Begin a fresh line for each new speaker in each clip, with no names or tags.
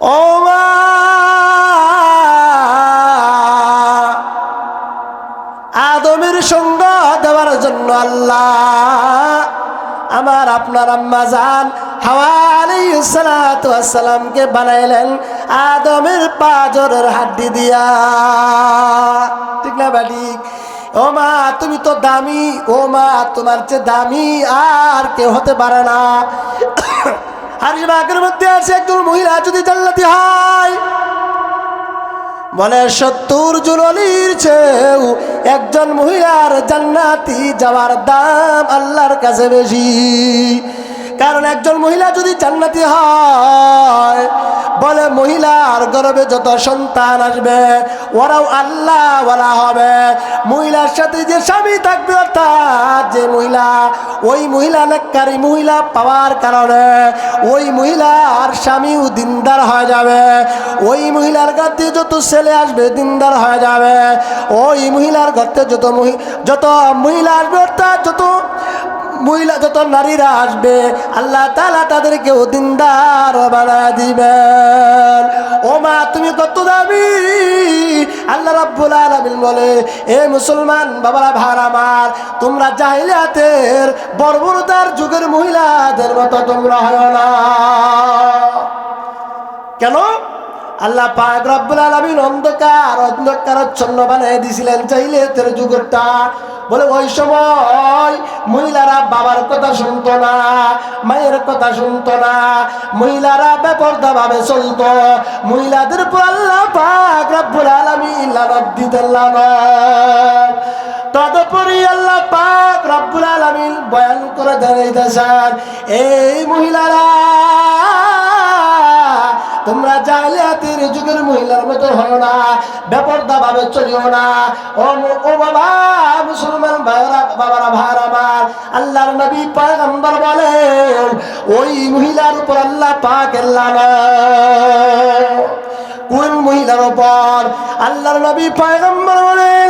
ও মা, আদমের সঙ্গ দেওয়ার জন্য আল্লাহ আমার আপনার আম্মা জান হাওয়া আলাইহিস সালাতু ওয়াস সালামকে বানাইলেন আদমের পাঁজরের হাড্ডি দিয়া। ঠিক না বাড়ি? ও মা, তুমি তো দামি। ও মা, তোমার চেয়ে দামি আর কেউ হতে পারে না। হাদিস পাকের মধ্যে আছে, একজন মহিলা যদি জান্নাতি হয়, বলে 70 জন ওলির চেয়েও একজন মহিলার জান্নাতি যাওয়ার দাম আল্লাহর কাছে বেশি। কারণ একজন মহিলা যদি জান্নাতি হয়, বলে মহিলার গর্ভে যত সন্তান আসবে ওরাও আল্লাহ ওয়ালা হবে। মহিলার সাথে যে স্বামী থাকবে, অর্থাৎ যে মহিলা, ওই মহিলা নেককারী মহিলা পাওয়ার কারণে ওই মহিলার স্বামীও দিনদার হয়ে যাবে। ওই মহিলার ঘরে যত ছেলে আসবে দিনদার হয়ে যাবে। ওই মহিলার ঘরে যত মহিলা আসবে, অর্থাৎ যত নারীরা আসবে, আল্লাহ তাআলা তাদেরকেও দিনদার বানায় দিবেন। ও মা, তুমি কত দামি! আল্লাহ রাব্বুল আলামিন বলে, এ মুসলমান বাবারা ভাইরা আমার, তোমরা জাহিলিয়াতের বর্বরতার যুগের মহিলাদের মতো তোমরা হয় না। কেন? আল্লাহ পাক রব্বুল আলামিন অন্ধকারাচ্ছন্ন বানিয়ে দিয়েছিলেন জাহিলিয়াতের যুগটা। বলে ওই সময় মহিলারা বাবার কথা শুনতো না, মায়ের কথা শুনতো না, মহিলারা বেপরদা ভাবে চলতো। মহিলাদের উপর আল্লাহ পাক রব্বুল আলামিন লানত দিতেন, লানত। তদুপরি আল্লাহ পাক রব্বুল আলামিন বয়ান করে জানাইতেছেন, এই মহিলারা তোমরা জাহিলিয়াতের যুগের মহিলার মতো হয় না, বেপরদা ভাবে চলিও না। ও বাবা মুসলমান ভাইরা, বাবারা ভাইরা আমার, আল্লাহর নবী পয়গম্বর বলেন, ওই মহিলার উপর আল্লাহ পাকের লানত। কোন মহিলার উপর? আল্লাহর নবী পয়গম্বর বলেন,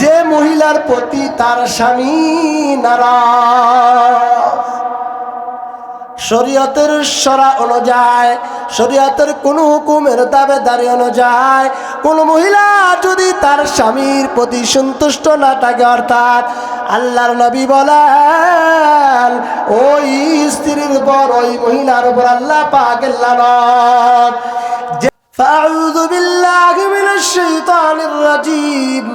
যে মহিলার প্রতি তার স্বামী নারাজ। শরীয়তের শরা অনুযায়ী, শরীয়তের কোন হুকুমের দাবেদারি অনুযায়ী কোন মহিলা যদি তার স্বামীর প্রতি সন্তুষ্ট না থাকে, অর্থাৎ আল্লাহর নবী বলেন ওই স্ত্রীর উপর, ওই মহিলার উপর আল্লাহ পাকের লানত। ফাআউযু বিল্লাহি মিনাশ শাইতানির রাজীম।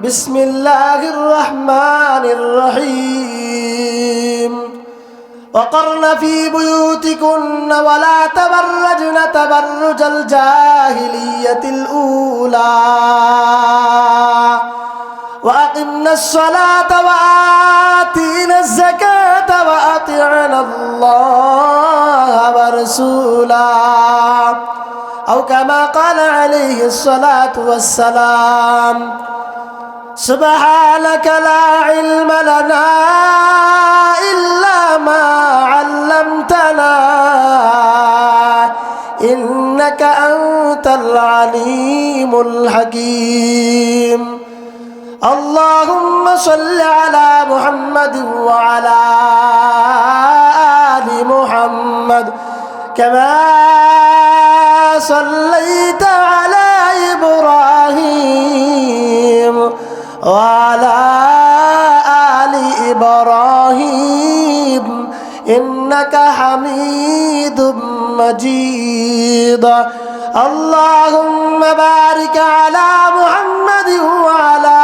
বিসমিল্লাহির রাহমানির রহিম। وقرن في بيوتكن ولا تبرجن تبرج الجاهلية الأولى وأقمنا الصلاة وآتينا الزكاة وأطعنا الله ورسوله أو كما قال عليه الصلاة والسلام. سبحانك لا علم لنا إلا ما علمتنا إنك أنت العليم الحكيم. اللهم صل على محمد وعلى آل محمد كما صليت على إبراهيم وعلى آل إبراهيم إنك حميد مجيد. اللهم بارك على محمد وعلى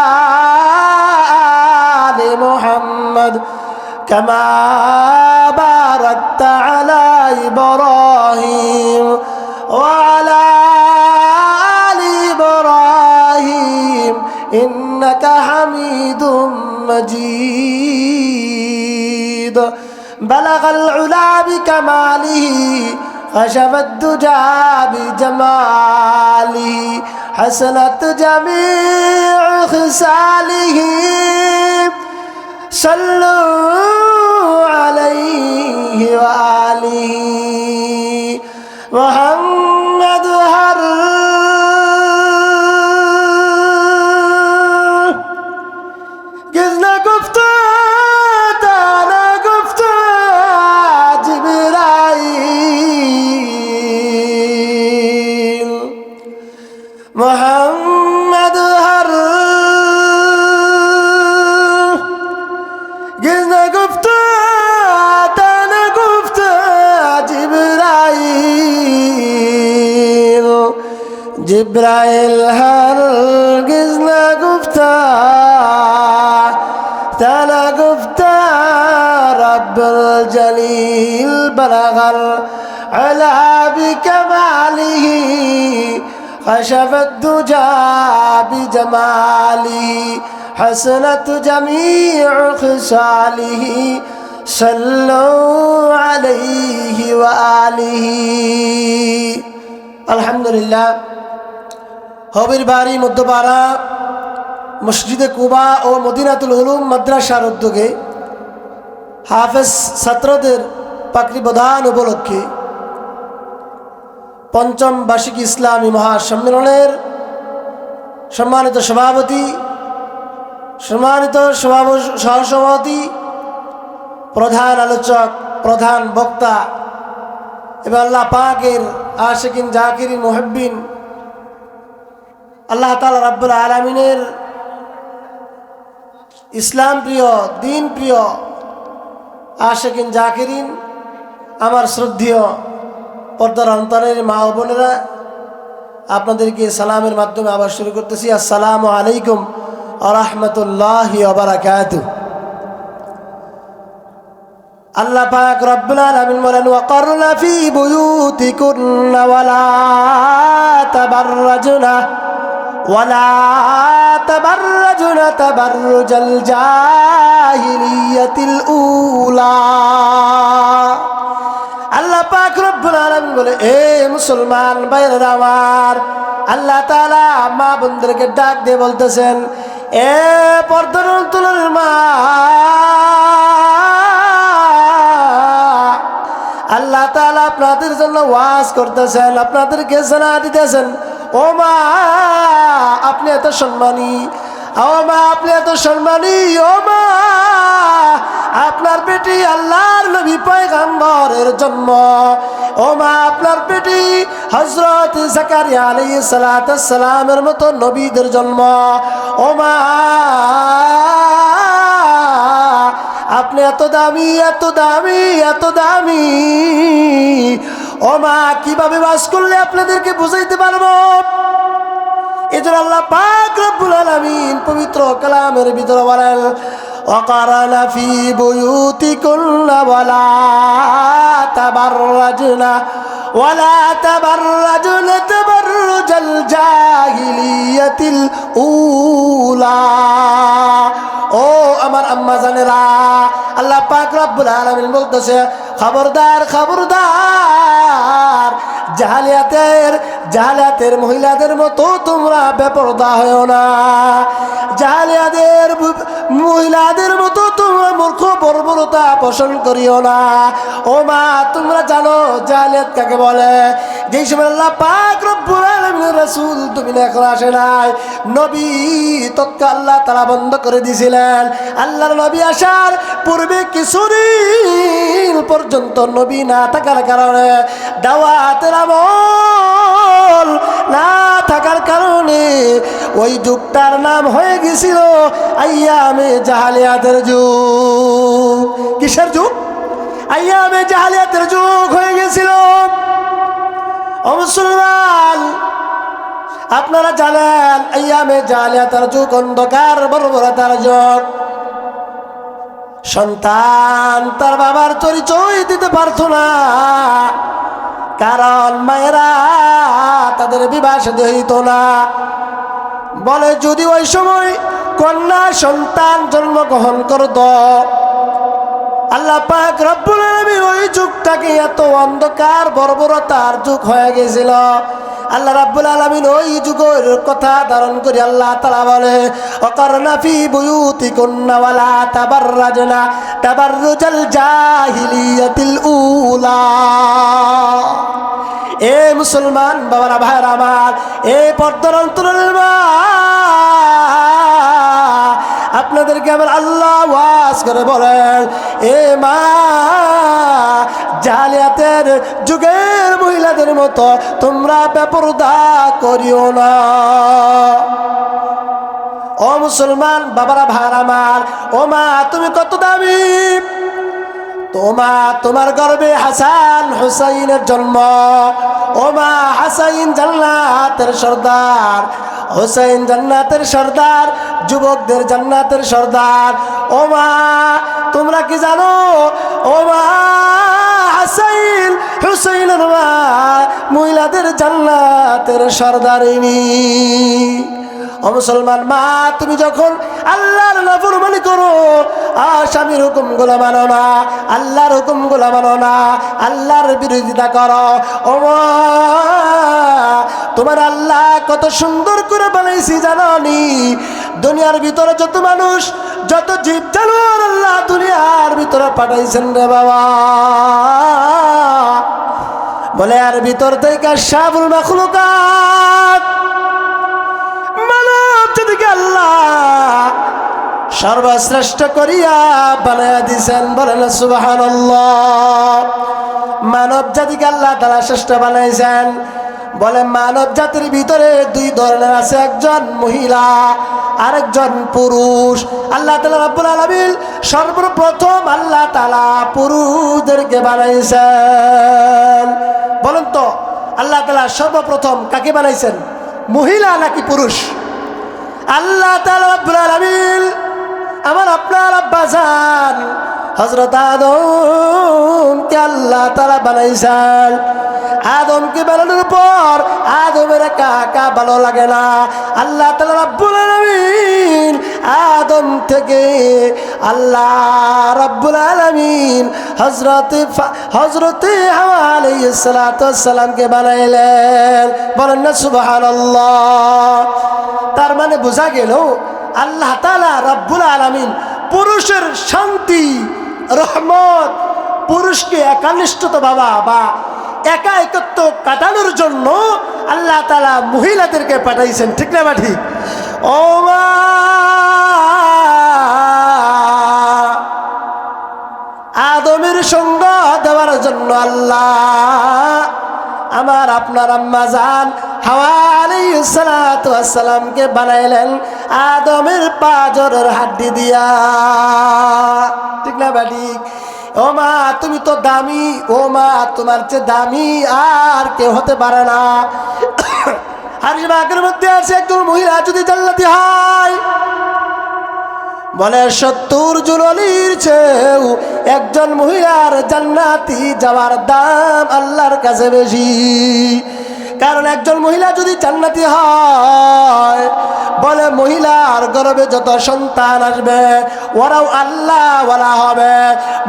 آل محمد كما باركت على إبراهيم وعلى آل إبراهيم إنك حميد مجيد. بلغ العلا بكماله خشف الدجى بجماله حسنت جميع خصاله صلوا عليه وآله محمد گزنا گفتا تانا گفتا جبرائیل মোহাম্মদ হর গিজনা গুফতা তানা গুফতা জিবরাইল জিবরাইল হর গিজনা গুফতা তানা গুফতা রব্বুল জলিল বলগল আলা বিকামালিহি خشف الدجى بجماله حسنت جميع خصاله صلوا عليه وآله الحمد لله হবির বাড়ি মধ্যপাড়া মসজিদে কুবা ও মদিনাতুল উলুম মাদ্রাসার উদ্যোগে হাফেজ ছাত্রদের পাকড়ি প্রদান উপলক্ষে পঞ্চম বার্ষিক ইসলামী মহাসম্মেলনের সম্মানিত সভাপতি, সম্মানিত সহসভাপতি, প্রধান আলোচক, প্রধান বক্তা এবং আল্লাহ পাকের আশিকিন জাকিরিন মুহিব্বিন, আল্লাহ তাআলা রাব্বুল আলামিনের ইসলাম প্রিয়, দিন প্রিয় আশিকিন জাকিরিন, আমার শ্রদ্ধেয় পর্দার অন্তরের মা ও বোনেরা, আপনাদেরকে সালামের মাধ্যমে আবার শুরু করতেছি। আসসালামু আলাইকুম ওয়া রাহমাতুল্লাহি ওয়া বারাকাতুহু। আল্লাহ পাক রব্বুল আলামিন বলেন, ওয়াকারনা ফি বুয়ুতিকুন্না ওয়ালা তাবাররাজনা তাবাররুজাল জাহিলিয়াতিল উলা। আল্লাহ পাক রব্বুল আলামিন বলে, এ মুসলমান ভাইরা আমার, আল্লাহ তাআলা মা বোনদেরকে ডাক দিয়ে বলতেছেন, এ পর্দার অন্তরের মা, আল্লাহ তাআলা আপনাদের জন্য ওয়াজ করতেছেন, আপনাদেরকে জানা দিতেছেন, ও মা আপনি এত সম্মানী, ও মা আপনি এত সম্মানী, ও মা আপনার বেটি আল্লাহর নবী পয়গম্বরের জন্ম, ও মা আপনার বেটি হযরত জাকারিয়া আলাইহিস সালাতুস সালামের মতো নবীদের জন্ম, ও মা আপনি এত দামি, এত দামি, এত দামি, ও মা কিভাবে বাস করলে আপনাদেরকে বুঝাইতে পারবো। এজন্য আল্লাহ পাক রব্বুল আলামিন পবিত্র কালামের ভিতরে বলেন, ওয়াকারনা ফি বুয়ুতিকুন্না ওয়ালা তাবাররাজনা তাবাররুজাল জাহিলিয়াতিল উলা। ও আমার আম্মা জানেরা, আল্লাহ পাক রব্বুল আলামিন বলতেছে, খবরদার খবরদার, জাহালিয়াতের মহিলাদের মতো তোমরা বেপরদা হও না, জাহালিয়াতের মহিলাদের মতো তোমরা মূর্খ বর্বরতা পোষণ করিও না। ও মা তোমরা জানো জাহালিয়াত কাকে বলে? যেই সময় আল্লাহ পাক রব্বুল আলামিনের রাসূল তুমি এখন আসে নাই, নবী তৎকাল আল্লাহ তাআলা বন্ধ করে দিয়েছিলেন। আল্লাহর নবী আসার পূর্বে কিছুদিন পর্যন্ত নবী না থাকার কারণে, দাওয়াতের আমল না থাকার কারণে ওই যুগটার নাম হয়ে গেছিল আইয়ামে জাহালিয়াতের যুগ। কিসের যুগ? আইয়ামে জাহালিয়াতের যুগ হয়ে গেছিল। ও মুসলমান, আপনারা জানেন আইয়ামে জাহালিয়াতের যুগ অন্ধকার বর্বরতার যুগ। সন্তান তার বাবার পরিচয় দিতে পারত না, কারণ মায়েরা তাদের বিবাহ শাদী হইত না। বলে যদি ওই সময় কন্যা সন্তান জন্মগ্রহণ করত, আল্লাহ পাক রব্বুল আলামিন ওই যুগটাকে এত অন্ধকার বর্বরতার যুগ হয়ে গেছিল। আল্লাহ রাব্বুল আলামিন ওই যুগের কথা ধারণ করে আল্লাহ তাআলা বলে, ওয়াকারনা ফি বুয়ুতিকুন্না ওয়ালা তাবাররাজনা তাবাররুজাল জাহিলিয়াতিল উলা। এ মুসলমান বাবারা ভাইরা আমার, এ পর্দার অন্তরের মা, আপনাদেরকে আবার আল্লাহ ওয়াজ করে বলেন, এ মা, জালিয়াতের যুগের মহিলাদের মতো তোমরা বেপরদা করিও না। ও মুসলমান বাবারা ভাইরা আমার, ও মা তুমি কত দামি। তোমার গর্বে হাসান হুসাইনের জন্ম। ও মা, হাসাইন জান্নাতের সর্দার, হুসাইন জান্নাতের সর্দার, যুবকদের জান্নাতের সর্দার। ও মা, তোমরা কি জানো? ও মা, হাসাইন হুসাইনের মা মহিলাদের জান্নাতের সর্দারিনী। ও মুসলমান মা, তুমি যখন আল্লাহর নাফরমানি করো, স্বামীর হুকুম গুলো মানো না, আল্লাহর হুকুম গুলো মানো না, আল্লাহর বিরোধিতা করো, ও মা, তোমার আল্লাহ কত সুন্দর করে বানাইছি জানোনি? দুনিয়ার ভিতরে যত মানুষ, যত জীব জানোয়ার আল্লাহ দুনিয়ার ভিতরে পাঠাইছেন রে বাবা, বলে আর ভিতর থেকে আশরাফুল মাখলুকাত মানব জাতিকে আল্লাহ সর্বশ্রেষ্ঠ করিয়া বানায়া দিয়েছেন। বলেন সুবহানাল্লাহ। মানব জাতিকে আল্লাহ তাআলা শ্রেষ্ঠ বানাইছেন। বলে মানব জাতির ভিতরে দুই ধরনের আছে, একজন মহিলা আরেকজন পুরুষ। আল্লাহ তাআলা রব্বুল আলামিন সর্বপ্রথম আল্লাহ তাআলা পুরুষদেরকে বানাইছেন। বলেন তো আল্লাহ তাআলা সর্বপ্রথম কাকে বানাইছেন, মহিলা নাকি পুরুষ? আল্লাহ তাআলা রব্বুল আলামিন আমার আপনার আব্বা জান হযরত আদমকে আল্লাহ তাআলা বানাইছেন। আদমকে বানানোর পর আদমের একা ভালো লাগে না। আল্লাহ তাআলা রব্বুল আলামিন আদম থেকে আল্লাহ রব্বুল আলামিন হযরতে হাওয়া আলাইহিস সালাতু ওয়াস সালামকে বানাইলেন। বলেন না সুবহানাল্লাহ। তার মানে বোঝা গেল আল্লাহ তাআলা রব্বুল আলামিন পুরুষের শান্তি, রহমত, পুরুষকে একানিষ্ঠতা বাবা বা একা একত্ব কাটানোর জন্য আল্লাহ তাআলা মহিলাদেরকে পাঠাইছেন। ঠিক না বা ঠিক? ও মা, আদমের সঙ্গ দেওয়ার জন্য আল্লাহ আমার আপনার আম্মা জান হাওয়া আলাইহিস সালাতু ওয়াস সালামকে বানাইলেন আদমের পাঁজরের হাড্ডি দিয়া। ঠিক না বা ঠিক? ও মা, তুমি তো দামি। ও মা, তোমার চেয়ে দামি আর কেউ হতে পারে না। হাদিস পাকের মধ্যে আছে একজন মহিলা যদি জান্নাতি হয়, বলে 70 জুললির চেয়েও একজন মহিলার জান্নাতি যাওয়ার দাম আল্লাহর কাছে বেশি। কারণ একজন মহিলা যদি জান্নাতি হয়, বলে মহিলার গর্ভে যত সন্তান আসবে ওরাও আল্লাহ ওয়ালা হবে।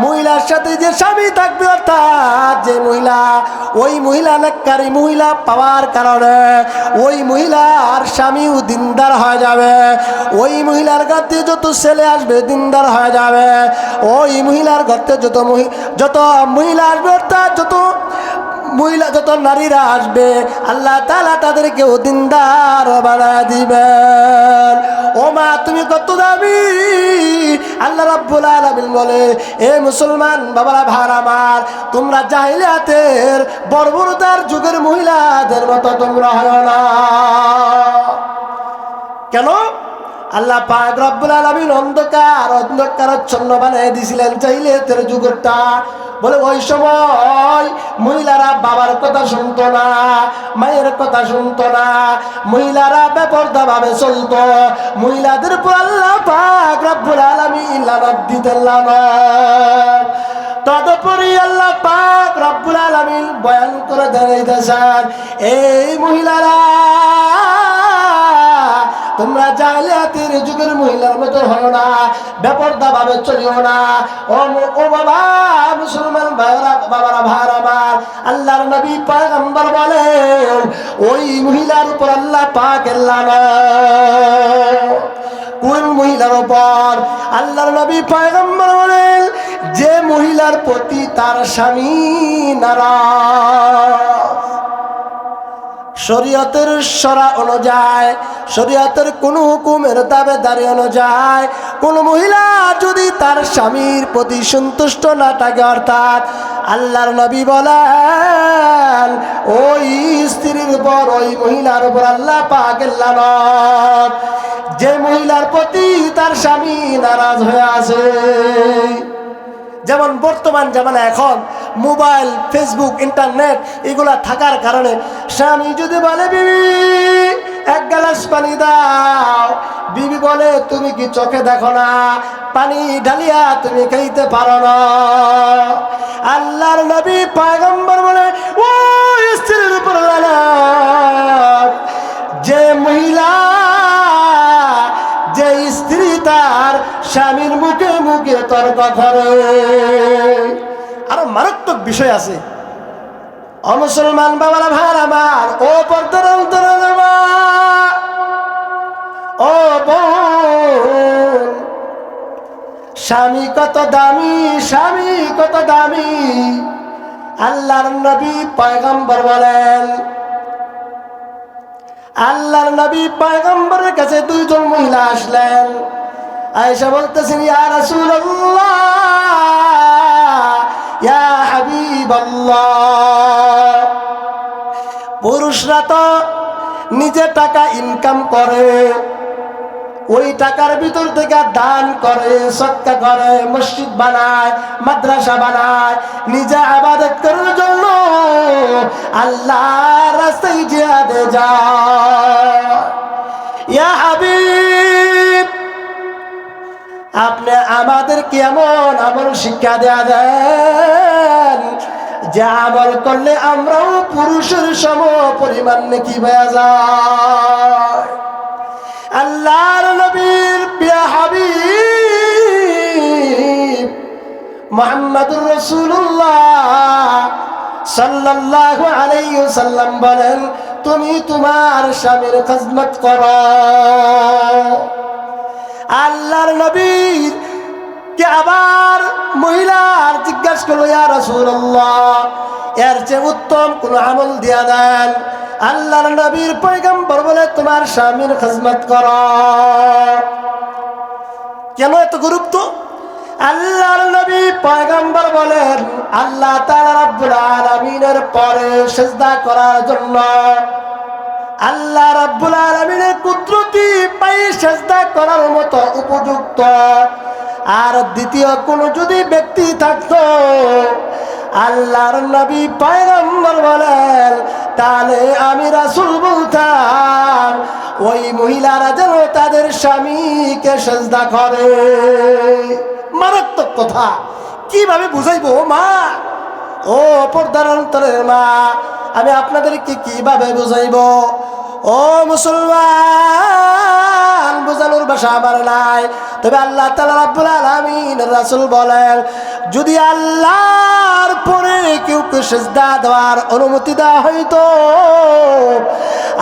মহিলার সাথে যে স্বামী থাকবে, অর্থাৎ যে মহিলা, ওই মহিলা নেককারী মহিলা পাওয়ার কারণে ওই মহিলার স্বামীও দিনদার হয়ে যাবে। ওই মহিলার ঘরে যত ছেলে আসবে দিনদার হয়ে যাবে। ওই মহিলার ঘরে যত মহিলা আসবে, অর্থাৎ যত নারীরা আসবে আল্লাহ তাআলা তাদেরকে দিনদার বানায় দিবেন। ও মা, তুমি কত দামি। আল্লাহ রাব্বুল আলামিন বলে, এ মুসলমান বাবারা ভাইরা আমার, তোমরা জাহিলিয়াতের বর্বরতার যুগের মহিলাদের মতো তোমরা হয় না। কেন? আল্লাহ পাক রব্বুল আলামিন অন্ধকারাচ্ছন্ন বানিয়ে দিয়েছিলেন জাহিলিয়াতের যুগটা। বলে ওই সময় মহিলারা বাবার কথা শুনতো না, মায়ের কথা শুনতো না, মহিলারা বেপরদা ভাবে চলতো। মহিলাদের উপর আল্লাহ পাক রব্বুল আলামিন লানত দিতেন, লানত। তদুপরি আল্লাহ পাক রব্বুল আলামিন বয়ান করে দেখাইতেছেন, এই মহিলারা তোমরা জাহিলিয়াতের যুগের মহিলার মতো হও না, বেপরদা ভাবে চলিও না। ও বাবা মুসলমান বাবারা ভাইরা আমার, আল্লাহর নবী পয়গম্বর বলেন ওই মহিলার উপর আল্লাহ পাকের লানত। কোন মহিলার উপর? আল্লাহর নবী পয়গম্বর বলেন যে মহিলার প্রতি তার স্বামী নারাজ। শরীয়তের শরা অনুযায়ী, শরীয়তের কোন হুকুমের দাবেদারি অনুযায়ী কোন মহিলা যদি তার স্বামীর প্রতি সন্তুষ্ট না থাকে, অর্থাৎ আল্লাহর নবী বলেন ওই স্ত্রীর উপর, ওই মহিলার উপর আল্লাহ পাকের লানত, যে মহিলার প্রতি তার স্বামী নারাজ হয়ে আছে। যেমন বর্তমান জামানা, এখন মোবাইল, ফেসবুক, ইন্টারনেট এগুলা থাকার কারণে স্বামী যদি বলে বিবি এক গ্লাস পানি দাও, বিবি বলে তুমি কি চোখে দেখো না, পানি ঢালিয়া তুমি খাইতে পারো না। আল্লাহর নবী পয়গম্বর বলে ও স্ত্রীর উপর লানত, যে মহিলা, যে স্ত্রী তার স্বামীর মুখে মুখে তর্ক করে। আরো মারাত্মক বিষয় আছে। অমুসলমান বাবারা ভাই আমার, ও পর্দার অন্তরাল মা, ও বোন, স্বামী কত দামি, স্বামী কত দামি। আল্লাহর নবী পয়গম্বর বলেন, আল্লাহর নবী পয়গম্বরের কাছে দুইজন মহিলা আসলেন। আয়েশা বলতেছেন ইয়া রাসূলুল্লাহ, ইয়া হাবিবাল্লাহ, পুরুষরা তো নিজে টাকা ইনকাম করে, ওই টাকার ভিতর থেকে দান করে, সদকা করে, মসজিদ বানায়, মাদ্রাসা বানায়, নিজে ইবাদত করার জন্য আল্লাহর রাস্তায় জিহাদে যায়। ইয়া হাবিব, আপনি আমাদের কেমন আমল শিক্ষা দেয়া দেন, যে আমল করলে আমরাও পুরুষের সম পরিমাণ নেকি পেয়ে যায়। আল্লাহর নবীর প্রিয় হাবিব মুহাম্মদুর রাসূলুল্লাহ সাল্লাল্লাহু আলাইহি ওয়াসাল্লাম বলেন, তুমি তোমার স্বামীর খিদমত করো। আল্লাহর নবীর কে আবার মহিলার জিজ্ঞাসা করলো, ইয়া রাসূলুল্লাহ, এর চেয়ে উত্তম কোন আমল দিয়া দেন। আল্লাহর নবীর পয়গম্বর বলে, তোমার স্বামীর খিদমত করো। কেন এত গুরুত্ব? আল্লাহর নবী পয়গম্বর বলেন, আল্লাহ তাআলা রাব্বুল আলামিনের পরে সিজদা করার জন্য, আল্লাহ রাব্বুল আলামিনের কুদরতি পায়ে সিজদা করার মতো উপযুক্ত আর দ্বিতীয় কোন যদি ব্যক্তি থাকতো, আল্লাহর নবী পয়গম্বর বলেন, তাহলে আমি রাসূল বলতাম ওই মহিলারা যেন তাদের স্বামীকে সিজদা করে। মারাত্মক কথা, কিভাবে বুঝাইবো মা? ও পর্দার অন্তরের মা, আমি আপনাদেরকে কিভাবে বুঝাইবো? ও মুসলমান, বোঝানোর ভাষা আমার নাই। তবে আল্লাহ তাআলা রাব্বুল আলামিন রাসূল বলেন, যদি আল্লাহর পরে কেউ সিজদা দেওয়ার অনুমতি দেওয়া হইতো,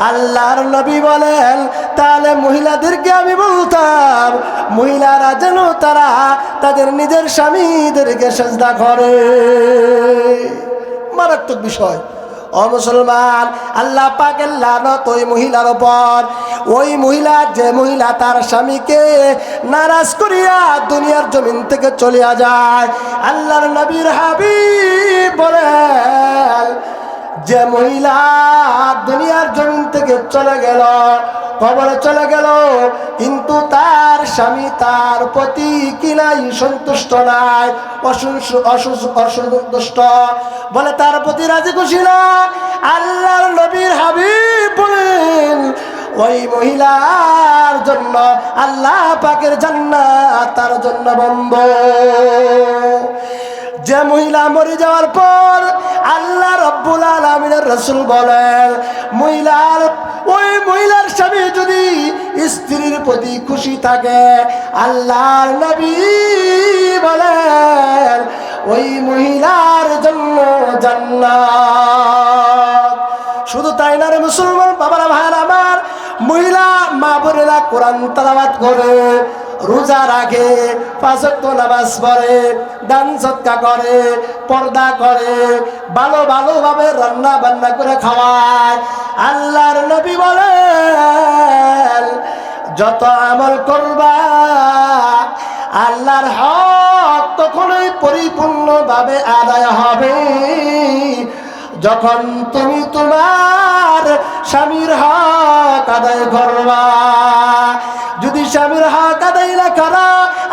আল্লাহর নবী বলেন, তাহলে মহিলাদেরকে আমি বলতাম মহিলারা যেন তারা তাদের নিজের স্বামীদেরকে সিজদা করে। মারাত্মক বিষয়। ও মুসলমান, আল্লাহ পাকের লানত ওই মহিলার উপর। ওই মহিলা, যে মহিলা তার স্বামীকে নারাজ করিয়া দুনিয়ার জমিন থেকে চলিয়া যায়, আল্লাহর নবীর হাবিব বলেন, যে মহিলা দুনিয়ার জমিন থেকে চলে গেল, কবরে চলে গেল, কিন্তু তার স্বামী তার প্রতি কি নাই, সন্তুষ্ট নাই, অসন্তুষ্ট, বলে তার প্রতি রাজি খুশি না। আল্লাহর নবীর হাবিব বলেন, ওই মহিলার জন্য আল্লাহ পাকের জান্নাত তার জন্য বন্ধ। যে মহিলা মরে যাওয়ার পর আল্লাহ রাব্বুল আলামিনের রাসূল বলেন, ওই মহিলার স্বামী যদি স্ত্রীর প্রতি খুশি থাকে, আল্লাহর নবী বলেন ওই মহিলার জন্য জান্নাত। শুধু তাই না রে মুসলমান বাবারা ভাইরা আমার, মহিলা মা বোনেরা কোরআন তেলাওয়াত করে, রোজা রাখে, 5 ওয়াক্ত নামাজ পড়ে, দান সদকা করে, পর্দা করে, ভালোভাবে রান্না বান্না করে খাওয়ায়। আল্লাহর নবী বলেন যত আমল করবা আল্লাহর হক তখনই পরিপূর্ণভাবে আদায় হবে যখন তুমি তোমার স্বামীর হক আদায় করবা। যদি স্বামীর হক আদায় না করো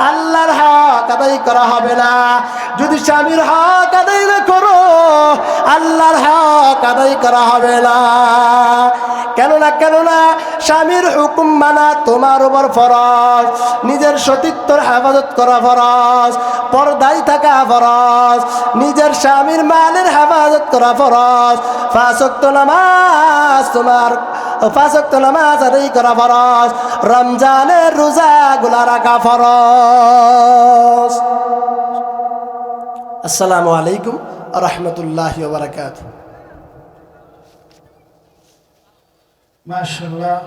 আল্লাহর হক আদায় করা হবে না। যদি স্বামীর হক আদায় না করো আল্লাহর হক আদায় করা হবে না। কেননা স্বামীর হুকুম মানা তোমার উপর ফরজ, নিজের সতীত্বর হেফাজত করা ফরজ, পর্দায় থাকা ফরজ, নিজের স্বামীর মালের হেফাজত করা ফরজ, 5 ওয়াক্ত নামাজ আদায় করা ফরজ, রমজানের রোজাগুলা রাখা ফরজ। আসসালামু আলাইকুম ওয়া রাহমাতুল্লাহি ওয়া বারাকাতুহু।
মাশাআল্লাহ।